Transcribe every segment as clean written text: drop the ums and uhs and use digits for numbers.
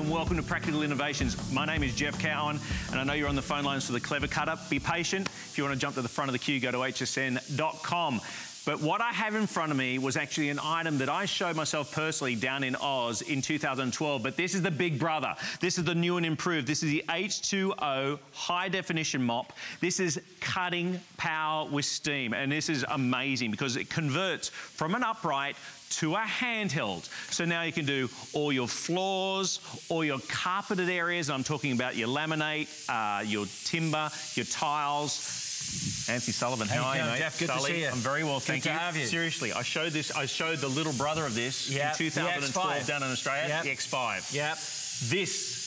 and welcome to Practical Innovations. My name is Jeff Cowan, and I know you're on the phone lines for the Clever Cutter. Be patient. If you want to jump to the front of the queue, go to hsn.com. But what I have in front of me was actually an item that I showed myself personally down in Oz in 2012. But this is the big brother. This is the new and improved. This is the H2O high definition mop. This is cutting power with steam. And this is amazing because it converts from an upright to a handheld. So now you can do all your floors, all your carpeted areas. I'm talking about your laminate, your timber, your tiles. Anthony Sullivan, how are you, mate? Jeff, good to see you. I'm very well, thank you. Good to have you. Seriously, I showed the little brother of this in 2012 down in Australia, the X5. Yep. This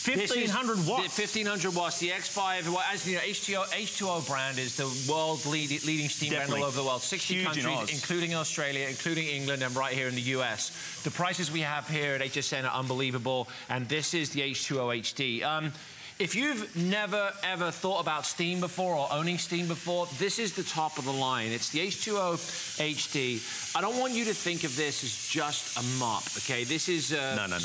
1,500 watts. 1,500 watts. The X5, well, as you know, H2O brand is the world's leading steam brand all over the world. 60 countries, including Australia, including England, and right here in the US. The prices we have here at HSN are unbelievable, and this is the H2O HD. If you've never, ever thought about steam before or owning steam before, this is the top of the line. It's the H2O HD. I don't want you to think of this as just a mop, okay? This is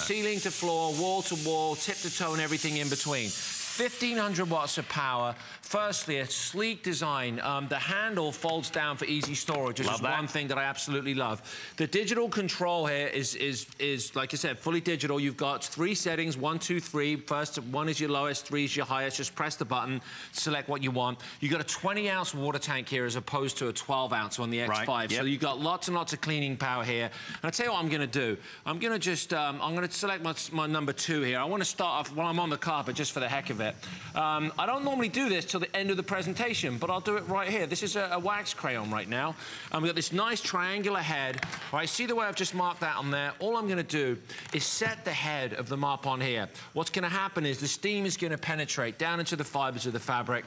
ceiling to floor, wall to wall, tip to toe, and everything in between. 1,500 watts of power. Firstly, a sleek design. The handle folds down for easy storage, which is one thing that I absolutely love. The digital control here is, like I said, fully digital. You've got 3 settings, 1, 2, 3. First, 1 is your lowest, 3 is your highest. Just press the button, select what you want. You've got a 20-ounce water tank here as opposed to a 12-ounce on the X5. Right, yep. So you've got lots and lots of cleaning power here. And I'll tell you what I'm going to do. I'm going to just, I'm going to select my number 2 here. I want to start off while I'm on the carpet just for the heck of it. I don't normally do this till the end of the presentation, but I'll do it right here. This is a wax crayon right now. And we've got this nice triangular head. Right, see the way I've just marked that on there? All I'm going to do is set the head of the mop on here. What's going to happen is the steam is going to penetrate down into the fibers of the fabric.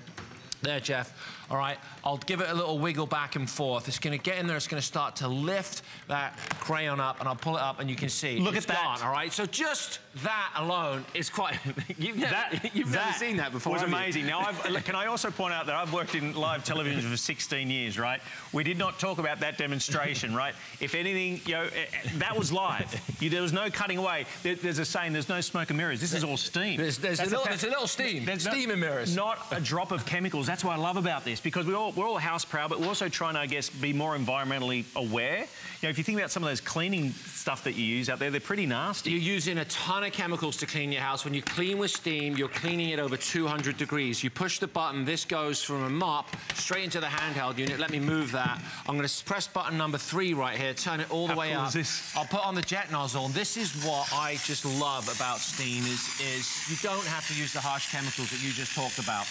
There, Jeff. All right, I'll give it a little wiggle back and forth. It's going to get in there. It's going to start to lift that crayon up, and I'll pull it up, and you can see. Look at that. Gone, all right, so just that alone is quite... you've never seen that before. It was amazing. Now, can I also point out that I've worked in live television for 16 years, right? We did not talk about that demonstration, right? If anything, you know, that was live. There was no cutting away. There's a saying, there's no smoke and mirrors. This is all steam. There's a little steam. There's steam and mirrors. Not a drop of chemicals. That's what I love about this, because we're all house proud, but we're also trying to, I guess, be more environmentally aware. You know, if you think about some of those cleaning stuff that you use out there, they're pretty nasty. You're using a ton of chemicals to clean your house. When you clean with steam, you're cleaning it over 200 degrees. You push the button, this goes from a mop straight into the handheld unit. Let me move that. I'm going to press button number 3 right here, turn it all the way up. I'll put on the jet nozzle. This is what I just love about steam is you don't have to use the harsh chemicals that you just talked about.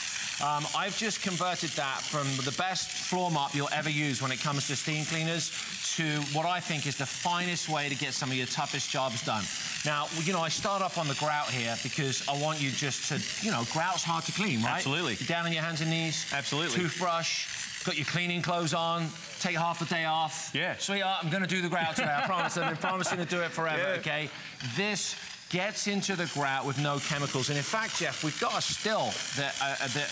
I've just converted that from the best floor mop you'll ever use when it comes to steam cleaners to what I think is the finest way to get some of your toughest jobs done. Now, you know, I start off on the grout here because I want you just to, you know, grout's hard to clean, right? Absolutely. You're down on your hands and knees. Absolutely. Toothbrush, got your cleaning clothes on, take half the day off. Yeah. Sweetheart, I'm going to do the grout today, I promise. I've been promising to do it forever, okay? This gets into the grout with no chemicals. And in fact, Jeff, we've got a still that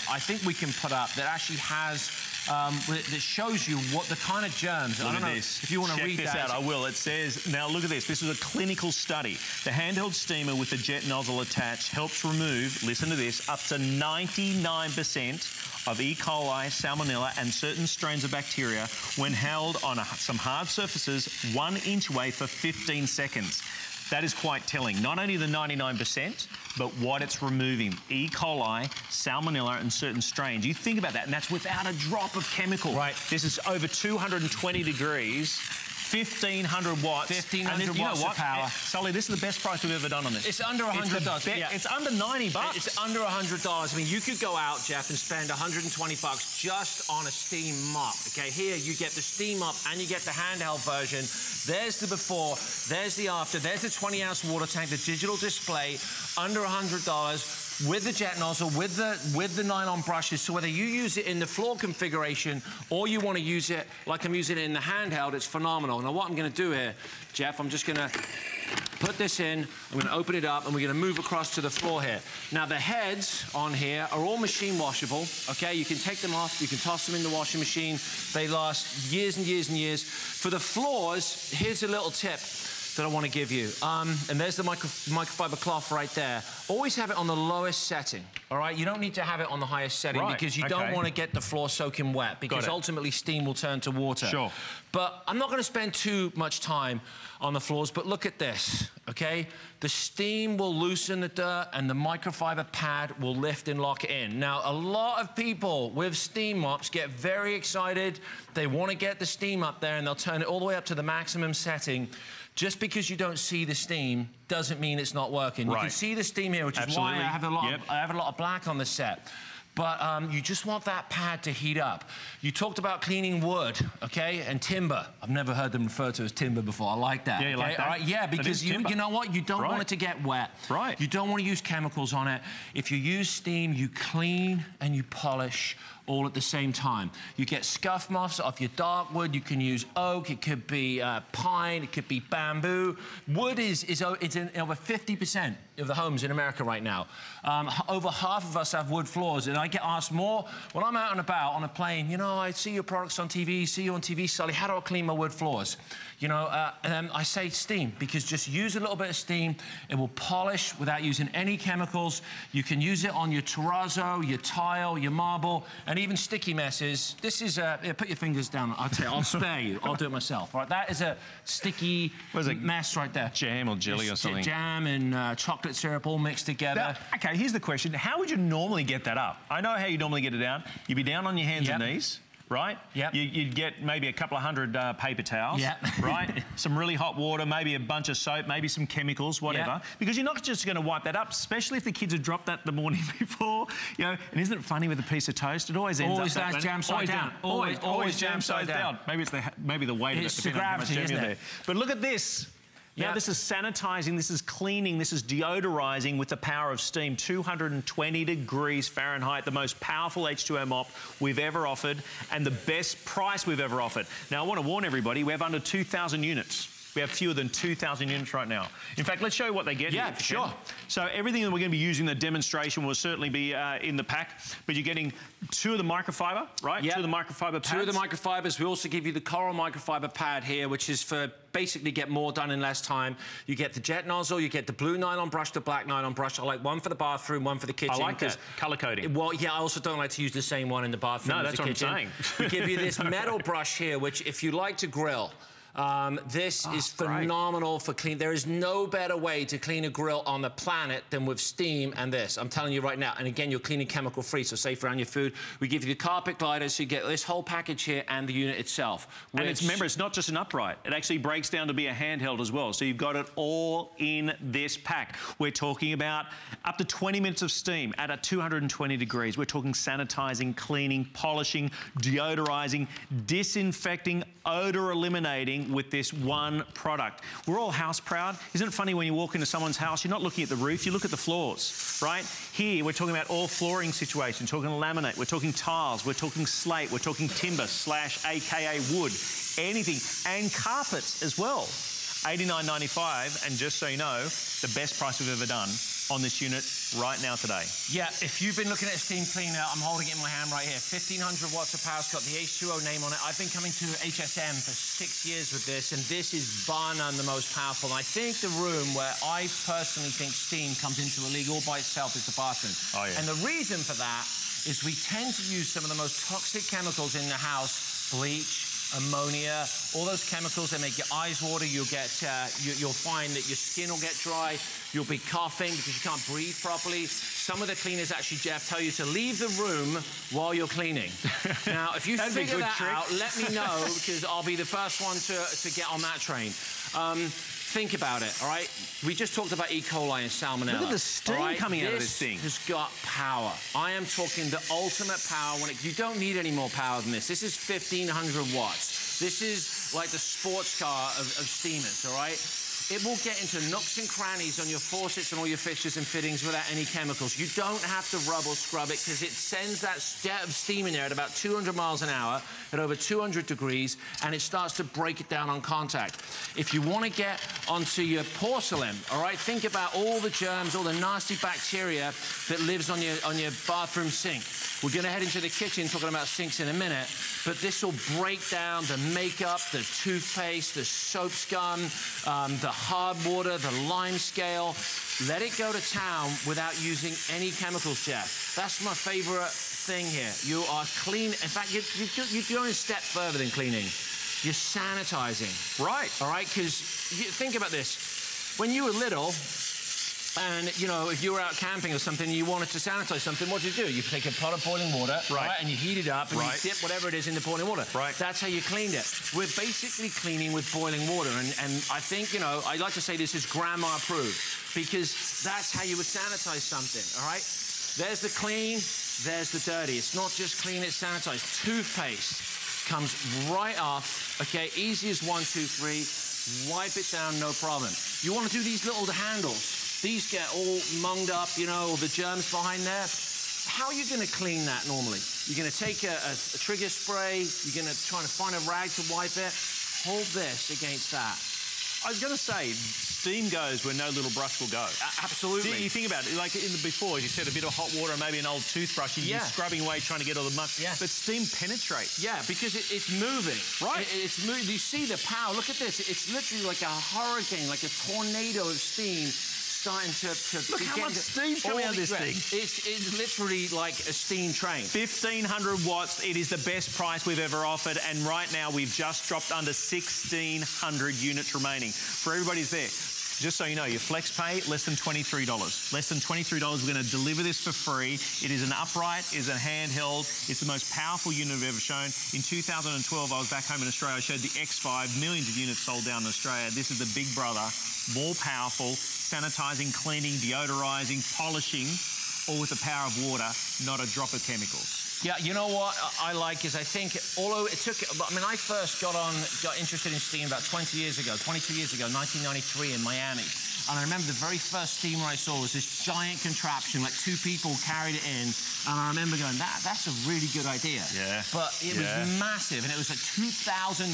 I think we can put up that actually has, that shows you what the kind of germs. Look at this. If you want to read that. Check this out, I will. It says, now look at this. This is a clinical study. The handheld steamer with the jet nozzle attached helps remove, listen to this, up to 99% of E. coli, salmonella, and certain strains of bacteria when held on some hard surfaces 1 inch away for 15 seconds. That is quite telling. Not only the 99%, but what it's removing. E. coli, salmonella, and certain strains. You think about that, and that's without a drop of chemical. Right. This is over 220 degrees. 1,500 watts. 1,500 watts of power. Sully, this is the best price we've ever done on this. It's under $100. It's under 90 bucks. It's under $100. I mean, you could go out, Jeff, and spend 120 bucks just on a steam mop. Okay, here you get the steam mop and you get the handheld version. There's the before, there's the after, there's the 20-ounce water tank, the digital display, under $100. With the jet nozzle, with the nylon brushes, so whether you use it in the floor configuration or you want to use it like I'm using it in the handheld, it's phenomenal. Now what I'm going to do here, Jeff, I'm just going to put this in, I'm going to open it up, and we're going to move across to the floor here. Now the heads on here are all machine washable, okay? You can take them off, you can toss them in the washing machine. They last years and years and years. For the floors, here's a little tip. that I want to give you. And there's the microfiber cloth right there. Always have it on the lowest setting, all right? You don't need to have it on the highest setting because you don't want to get the floor soaking wet because ultimately steam will turn to water. Sure. But I'm not going to spend too much time on the floors, but look at this, okay? The steam will loosen the dirt and the microfiber pad will lift and lock it in. Now, a lot of people with steam mops get very excited. They want to get the steam up there and they'll turn it all the way up to the maximum setting. Just because you don't see the steam doesn't mean it's not working. You can see the steam here, which is why I have a lot of black on the set. But you just want that pad to heat up. You talked about cleaning wood, okay, and timber. I've never heard them referred to as timber before. I like that. Yeah, you like that? All right, yeah, because you know what? You don't want it to get wet. Right. You don't want to use chemicals on it. If you use steam, you clean and you polish all at the same time. You get scuff moths off your dark wood. You can use oak. It could be pine. It could be bamboo. Wood is in over 50% of the homes in America right now. Over half of us have wood floors, and I get asked more when I'm out and about on a plane. You know, I see your products on TV. See you on TV, Sully. How do I clean my wood floors? You know, and then I say steam because just use a little bit of steam. It will polish without using any chemicals. You can use it on your terrazzo, your tile, your marble, and even sticky messes. This is put your fingers down. I'll spare you. I'll do it myself. All right, that is a sticky mess right there. Jam or jelly or something. Jam and chocolate syrup all mixed together. Now, okay, here's the question. How would you normally get that up? I know how you normally get it down. You'd be down on your hands and knees. Right? Yep. You'd get maybe a couple of hundred paper towels, right? Some really hot water, maybe a bunch of soap, maybe some chemicals, whatever. Because you're not just going to wipe that up, especially if the kids have dropped that the morning before, you know. And isn't it funny with a piece of toast? It always ends up that jam side down. Always jam side down. Maybe it's the weight of it, depending on how much jam you're there. But look at this. Now, this is sanitizing, this is cleaning, this is deodorizing with the power of steam. 220 degrees Fahrenheit, the most powerful H2O mop we've ever offered and the best price we've ever offered. Now, I want to warn everybody, we have under 2,000 units. We have fewer than 2,000 units right now. In fact, let's show you what they get. Yeah, sure. So everything that we're going to be using in the demonstration will certainly be in the pack, but you're getting 2 of the microfiber, right? Yeah. 2 of the microfiber pads. 2 of the microfibers. We also give you the coral microfiber pad here, which is for basically get more done in less time. You get the jet nozzle, you get the blue nylon brush, the black nylon brush. I like one for the bathroom, one for the kitchen. I like that, colour coding. Well, yeah, I also don't like to use the same one in the bathroom as the kitchen. No, that's what I'm saying. We give you this metal brush here, which if you like to grill, this is phenomenal for clean. There is no better way to clean a grill on the planet than with steam and this. I'm telling you right now. And again, you're cleaning chemical free, so safe around your food. We give you the carpet glider, so you get this whole package here and the unit itself. And remember, it's not just an upright. It actually breaks down to be a handheld as well. So you've got it all in this pack. We're talking about up to 20 minutes of steam at 220 degrees. We're talking sanitizing, cleaning, polishing, deodorizing, disinfecting, odor eliminating with this one product. We're all house proud. Isn't it funny when you walk into someone's house, you're not looking at the roof, you look at the floors, right? Here, we're talking about all flooring situations, talking laminate, we're talking tiles, we're talking slate, we're talking timber / AKA wood, anything, and carpets as well. $89.95, and just so you know, the best price we've ever done on this unit right now today. Yeah, if you've been looking at a steam cleaner, I'm holding it in my hand right here. 1,500 watts of power. It's got the H2O name on it. I've been coming to HSN for 6 years with this, and this is bar none the most powerful. And I think the room where I personally think steam comes into a league all by itself is the bathroom. Oh, yeah. And the reason for that is we tend to use some of the most toxic chemicals in the house, bleach, ammonia, all those chemicals that make your eyes water. You'll get, you'll find that your skin will get dry. You'll be coughing because you can't breathe properly. Some of the cleaners actually, Jeff, tell you to leave the room while you're cleaning. Now, if you figure that out, let me know because I'll be the first one to get on that train. Think about it, all right? We just talked about E. coli and salmonella. Look at the steam coming out of this thing. This has got power. I am talking the ultimate power. You don't need any more power than this. This is 1,500 watts. This is like the sports car of steamers, all right? It will get into nooks and crannies on your faucets and all your fixtures and fittings without any chemicals. You don't have to rub or scrub it because it sends that jet of steam in there at about 200 miles an hour at over 200 degrees, and it starts to break it down on contact. If you want to get onto your porcelain, all right, think about all the germs, all the nasty bacteria that lives on your bathroom sink. We're going to head into the kitchen talking about sinks in a minute, but this will break down the makeup, the toothpaste, the soap scum, the hard water, the lime scale. Let it go to town without using any chemicals, Jeff. That's my favorite thing here. You are clean. In fact, you're going a step further than cleaning. You're sanitizing. Right. All right, because think about this. When you were little, and, you know, if you were out camping or something and you wanted to sanitize something, what do? You take a pot of boiling water, right, and you heat it up and you dip whatever it is into boiling water. Right. That's how you cleaned it. We're basically cleaning with boiling water. And I think, you know, I like to say this is grandma approved because that's how you would sanitize something, all right? There's the clean, there's the dirty. It's not just clean, it's sanitized. Toothpaste comes right off, okay? Easy as 1, 2, 3. Wipe it down, no problem. You want to do these little handles. These get all munged up, you know, all the germs behind there. How are you going to clean that normally? You're going to take a trigger spray. You're going to try to find a rag to wipe it. Hold this against that. I was going to say, steam goes where no little brush will go. Absolutely. You think about it, like in the before, you said a bit of hot water, maybe an old toothbrush, you're scrubbing away trying to get all the muck. Yeah. But steam penetrates. Yeah, because it's moving. Right. It's moving. You see the power. Look at this. It's literally like a hurricane, like a tornado of steam. Starting to look how much steam's coming out of this thing. It's literally like a steam train. 1,500 watts. It is the best price we've ever offered. And right now, we've just dropped under 1,600 units remaining. For everybody's there. Just so you know, your flex pay, less than $23. Less than $23, we're going to deliver this for free. It is an upright, it is a handheld. It's the most powerful unit I've ever shown. In 2012, I was back home in Australia. I showed the X5, millions of units sold down in Australia. This is the big brother, more powerful, sanitizing, cleaning, deodorizing, polishing, all with the power of water, not a drop of chemicals. Yeah, you know what I like is I think, although it took, I mean, I first got interested in steam about 22 years ago, 1993 in Miami. And I remember the very first steamer I saw was this giant contraption, like 2 people carried it in. And I remember going, that's a really good idea. Yeah. But it was massive, and it was like $2,000.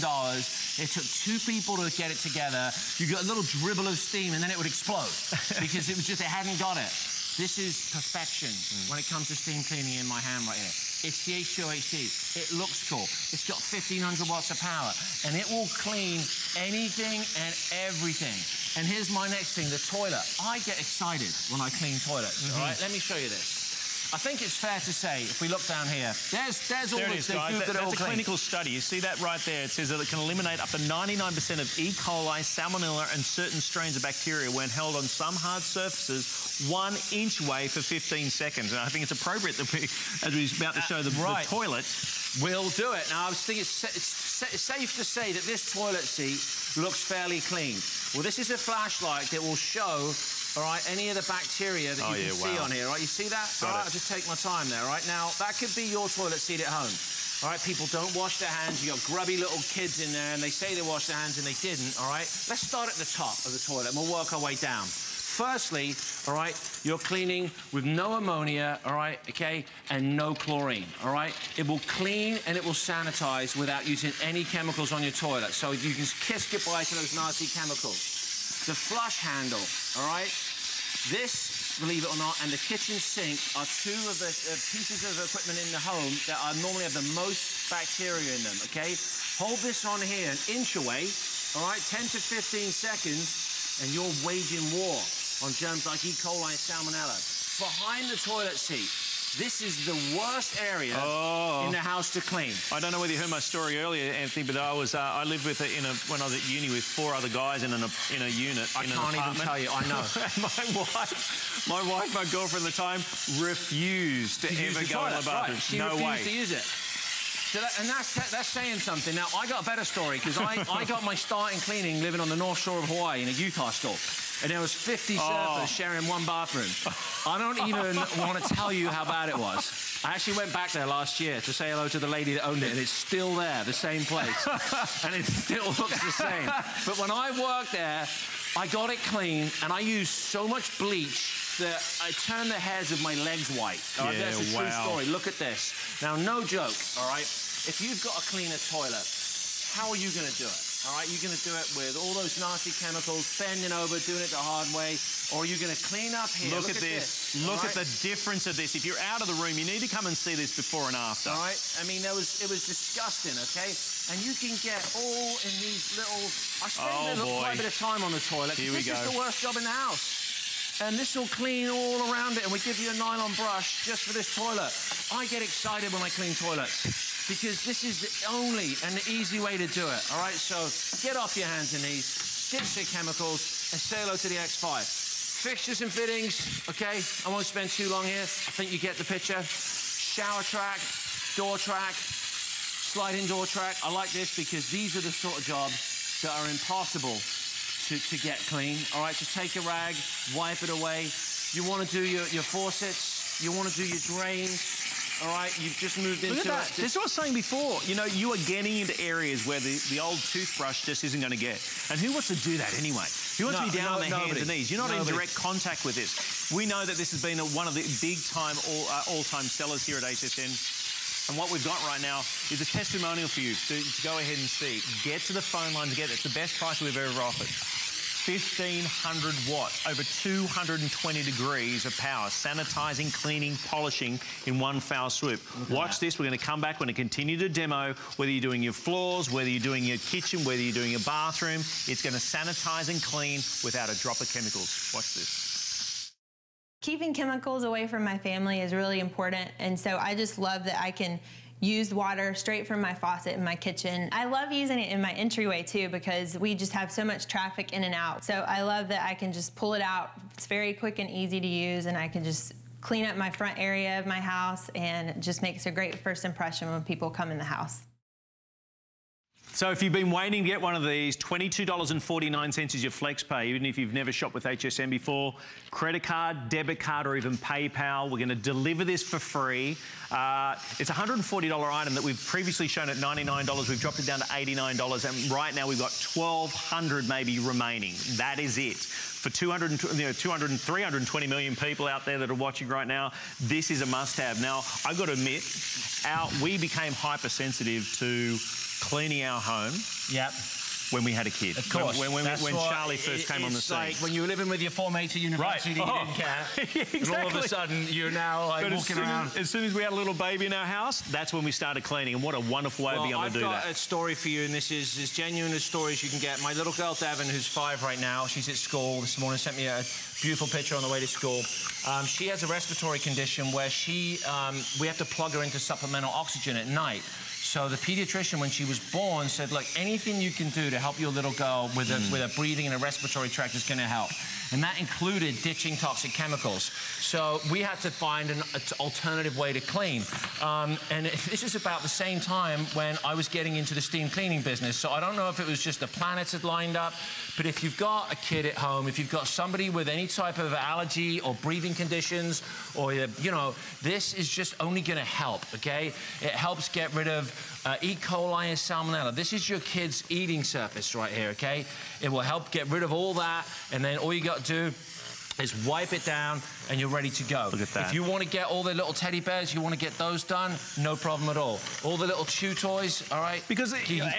It took 2 people to get it together. You got a little dribble of steam, and then it would explode because it hadn't got it. This is perfection when it comes to steam cleaning in my hand right here. It's the H2O HD. It looks cool. It's got 1,500 watts of power, and it will clean anything and everything. And here's my next thing, the toilet. I get excited when I clean toilets, all right? Let me show you this. I think it's fair to say, if we look down here, there's all the goop that it all That's a clinical study. You see that right there? It says that it can eliminate up to 99% of E. coli, salmonella, and certain strains of bacteria when held on some hard surfaces 1 inch away for 15 seconds. And I think it's appropriate that we, as we're about to show the toilet, we'll do it. Now, I think it's safe to say that this toilet seat looks fairly clean. Well, this is a flashlight that will show, all right, any of the bacteria that you can see on here, right? You see that? All right, I'll just take my time there, right? Now, that could be your toilet seat at home. All right, people don't wash their hands. You got grubby little kids in there, and they say they washed their hands, and they didn't, all right? Let's start at the top of the toilet, and we'll work our way down. Firstly, all right, you're cleaning with no ammonia, all right, okay, and no chlorine, all right? It will clean and it will sanitize without using any chemicals on your toilet. So you can kiss goodbye to those nasty chemicals. The flush handle, all right? This, believe it or not, and the kitchen sink are 2 of the pieces of equipment in the home that are normally have the most bacteria in them, okay? Hold this on here an inch away, all right, 10 to 15 seconds, and you're waging war on germs like E. coli and salmonella. Behind the toilet seat, this is the worst area in the house to clean. I don't know whether you heard my story earlier, Anthony, but I lived with when I was at uni with 4 other guys in a unit. I can't even tell you. I know. my wife, my girlfriend at the time, refused to ever go in the bathroom. Right. She refused to use it. So that's saying something. Now, I got a better story because I got my start in cleaning living on the North Shore of Hawaii in a youth hostel. And there was 50 surfers sharing 1 bathroom. I don't even want to tell you how bad it was. I actually went back there last year to say hello to the lady that owned it, and it's still there, the same place. And it still looks the same. But when I worked there, I got it clean, and I used so much bleach that I turned the hairs of my legs white. Right, that's a true story. Look at this. Now, no joke, all right? If you've got to clean a toilet, how are you going to do it? All right, you're going to do it with all those nasty chemicals, bending over, doing it the hard way, or you're going to clean up here. Look at this. Look at the difference of this. If you're out of the room, you need to come and see this before and after. All right, I mean, it was disgusting, okay? And you can get all in these little... I spent quite a bit of time on the toilet. This is the worst job in the house. And this will clean all around it, and we give you a nylon brush just for this toilet. I get excited when I clean toilets, because this is the only and the easy way to do it, all right? So get off your hands and knees, ditch the chemicals, and say hello to the X5. Fixtures and fittings, okay? I won't spend too long here. I think you get the picture. Shower track, door track, sliding door track. I like this because these are the sort of jobs that are impossible to get clean, all right? Just take a rag, wipe it away. You want to do your faucets, you want to do your drains, all right, you've just moved into it. Look at that. This is what I was saying before. You know, you are getting into areas where the old toothbrush just isn't going to get. And who wants to do that anyway? Who wants to be down on their hands and knees? You're not in direct contact with this. We know that this has been one of the big-time, all-time sellers here at HSN. And what we've got right now is a testimonial for you to go ahead and see. Get to the phone line to get it. It's the best price we've ever offered. 1,500 watts, over 220 degrees of power, sanitizing, cleaning, polishing in one foul swoop. Watch this. We're going to come back. We're going to continue to demo whether you're doing your floors, whether you're doing your kitchen, whether you're doing your bathroom. It's going to sanitize and clean without a drop of chemicals. Watch this. Keeping chemicals away from my family is really important, and so I just love that I can use water straight from my faucet in my kitchen. I love using it in my entryway too, because we just have so much traffic in and out. So I love that I can just pull it out. It's very quick and easy to use, and I can just clean up my front area of my house, and it just makes a great first impression when people come in the house. So if you've been waiting to get one of these, $22.49 is your flex pay, even if you've never shopped with HSN before. Credit card, debit card, or even PayPal. We're going to deliver this for free. It's a $140 item that we've previously shown at $99. We've dropped it down to $89, and right now we've got 1,200 maybe remaining. That is it. For 320 million people out there that are watching right now, this is a must-have. Now, I've got to admit, we became hypersensitive to cleaning our home. Yep. When we had a kid. Of course. When Charlie first came on the scene. It's like when you were living with your four mates at university, you didn't care. Exactly. And all of a sudden, you're now like walking around. As soon as we had a little baby in our house, that's when we started cleaning. And what a wonderful way of being able to do that. I've got a story for you, and this is as genuine a story as you can get. My little girl, Devon, who's 5 right now, she's at school this morning, sent me a beautiful picture on the way to school. She has a respiratory condition where we have to plug her into supplemental oxygen at night. So the pediatrician, when she was born, said, look, anything you can do to help your little girl with a breathing and a respiratory tract is going to help. And that included ditching toxic chemicals. So we had to find an alternative way to clean. And this is about the same time when I was getting into the steam cleaning business. So I don't know if it was just the planets had lined up, but if you've got a kid at home, if you've got somebody with any type of allergy or breathing conditions, or, you know, this is just only going to help, okay? It helps get rid of E. coli and salmonella. This is your kid's eating surface right here, okay? It will help get rid of all that, and then all you got to do is wipe it down, and you're ready to go. Look at that. If you want to get all the little teddy bears, you want to get those done, no problem at all. All the little chew toys, all right? Because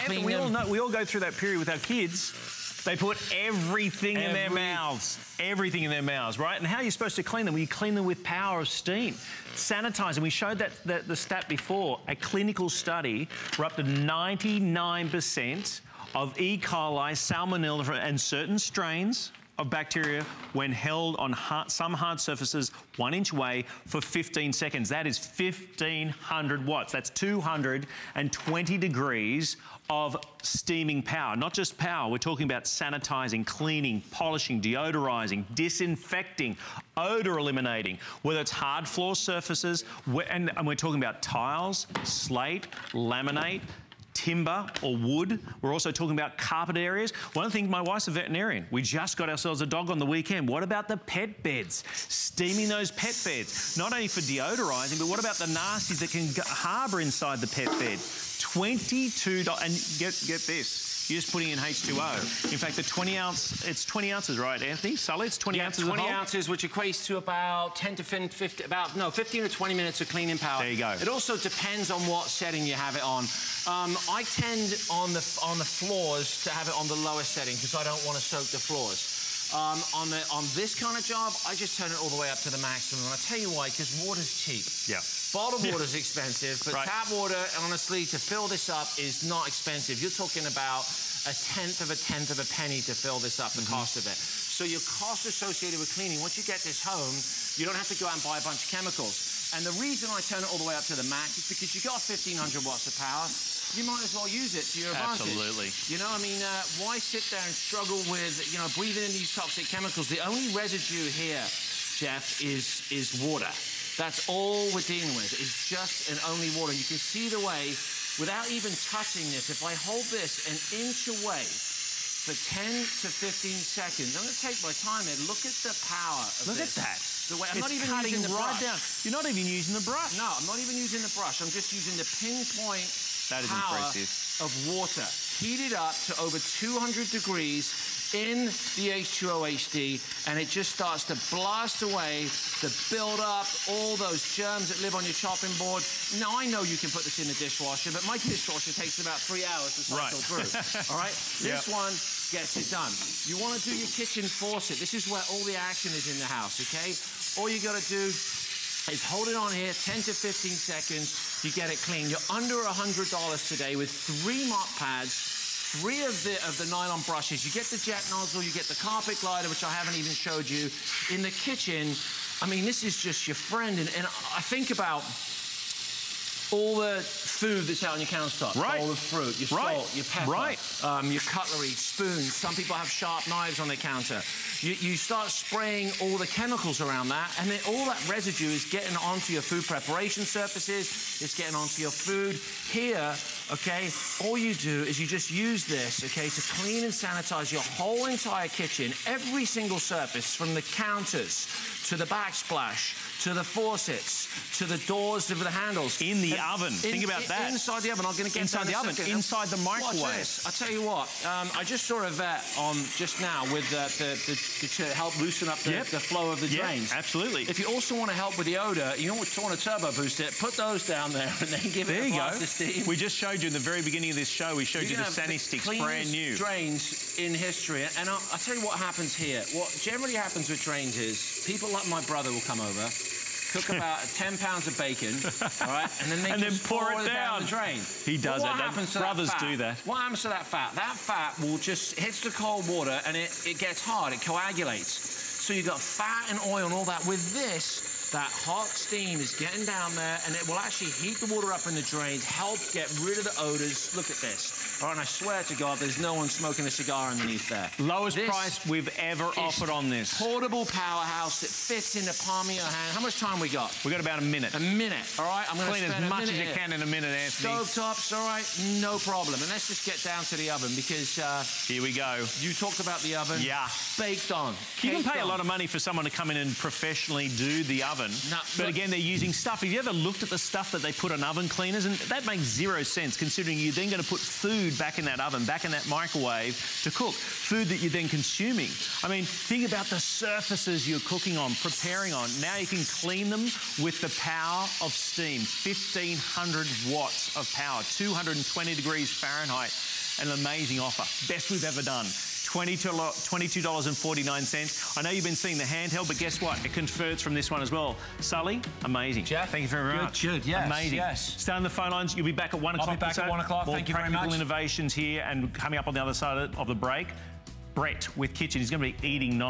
we all know, we all go through that period with our kids. They put everything in their mouths. Everything in their mouths, right? And how are you supposed to clean them? Well, you clean them with power of steam. Sanitize. And we showed the stat before. A clinical study, we're up to 99% of E. coli, salmonella, and certain strains of bacteria when held on some hard surfaces 1 inch away for 15 seconds. That is 1,500 watts. That's 220 degrees of steaming power. Not just power, we're talking about sanitizing, cleaning, polishing, deodorizing, disinfecting, odor eliminating, whether it's hard floor surfaces, and we're talking about tiles, slate, laminate, timber or wood. We're also talking about carpet areas. One thing, my wife's a veterinarian. We just got ourselves a dog on the weekend. What about the pet beds? Steaming those pet beds. Not only for deodorizing, but what about the nasties that can harbor inside the pet bed? $22, and get this, you're just putting in H2O. In fact, the 20 ounce, it's 20 ounces, right, Anthony? Sully, it's 20 ounces 20 ounces, which equates to about 10 to 15, 15 to 20 minutes of cleaning power. There you go. It also depends on what setting you have it on. I tend on the floors to have it on the lowest setting because I don't want to soak the floors. On this kind of job, I just turn it all the way up to the maximum. And I'll tell you why, because water's cheap. Yeah. Bottled water's expensive, but tap water, honestly, to fill this up is not expensive. You're talking about a tenth of a penny to fill this up, the cost of it. So your cost associated with cleaning, once you get this home, you don't have to go out and buy a bunch of chemicals. And the reason I turn it all the way up to the max is because you got 1,500 watts of power. You might as well use it to your advantage. Absolutely. You know, I mean, why sit there and struggle with, you know, breathing in these toxic chemicals? The only residue here, Jeff, is water. That's all we're dealing with, is just and only water. You can see the way, without even touching this, if I hold this an inch away for 10 to 15 seconds, I'm going to take my time here. Look at the power of this. Look at that. The way, I'm not even cutting using the right brush. down. You're not even using the brush. No, I'm not even using the brush. I'm just using the pinpoint that is power impressive. of water. Heated up to over 200 degrees in the H2O HD, and it just starts to blast away the build-up, all those germs that live on your chopping board. Now, I know you can put this in the dishwasher, but my dishwasher takes about 3 hours to cycle through. All right? This one gets it done. You want to do your kitchen faucet. This is where all the action is in the house, okay? All you got to do is hold it on here, 10 to 15 seconds, you get it clean. You're under $100 today with 3 mop pads, 3 of the nylon brushes. You get the jet nozzle, you get the carpet glider, which I haven't even showed you. In the kitchen, I mean, this is just your friend. And I think about all the food that's out on your countertop. All the fruit, your salt, your pepper, your cutlery, spoons. Some people have sharp knives on their counter. You start spraying all the chemicals around that, and then all that residue is getting onto your food preparation surfaces, it's getting onto your food. Here, okay, all you do is you just use this, okay, to clean and sanitize your whole entire kitchen, every single surface, from the counters to the backsplash, to the faucets, to the doors of the handles. In the oven. Think about that. Inside the oven. I'm going to get inside the oven. Inside the microwave. Watch this. I tell you what. I just saw a vet on just now with to help loosen up the flow of the drains. Absolutely. If you also want to help with the odor, you want to turbo boost it, put those down there and then give it a blast of steam. We just showed you in the very beginning of this show, we showed you the Sandy Sticks, brand new. Drains in history. And I'll tell you what happens here. What generally happens with drains is people like my brother will come over, cook about 10 pounds of bacon, all right, and then they just pour it down the drain. He does that. Brothers do that. What happens to that fat? That fat will just hits the cold water and it gets hard. It coagulates. So you've got fat and oil and all that. With this, that hot steam is getting down there, and it will actually heat the water up in the drains, help get rid of the odors. Look at this. All right, and I swear to God, there's no one smoking a cigar underneath there. Lowest price we've ever offered on this. Portable powerhouse that fits in the palm of your hand. How much time we got? We got about a minute. A minute. All right, I'm going to clean as much as you can in a minute, Anthony. Stovetops, all right, no problem. And let's just get down to the oven because here we go. You talked about the oven. Yeah. Baked on. You can pay a lot of money for someone to come in and professionally do the oven. No, but again, they're using stuff. Have you ever looked at the stuff that they put on oven cleaners? And that makes 0 sense, considering you're then going to put food back in that oven, back in that microwave to cook. Food that you're then consuming. I mean, think about the surfaces you're cooking on, preparing on. Now you can clean them with the power of steam. 1,500 watts of power, 220 degrees Fahrenheit. An amazing offer. Best we've ever done. $22.49. I know you've been seeing the handheld, but guess what? It converts from this one as well. Sully, amazing. Jeff, thank you very much. Good, yes. Amazing. Yes. Stay on the phone lines. You'll be back at 1 o'clock. I'll be back at 1 o'clock. Thank you very much. Practical innovations here, and coming up on the other side of the break, Brett with Kitchen. He's going to be eating non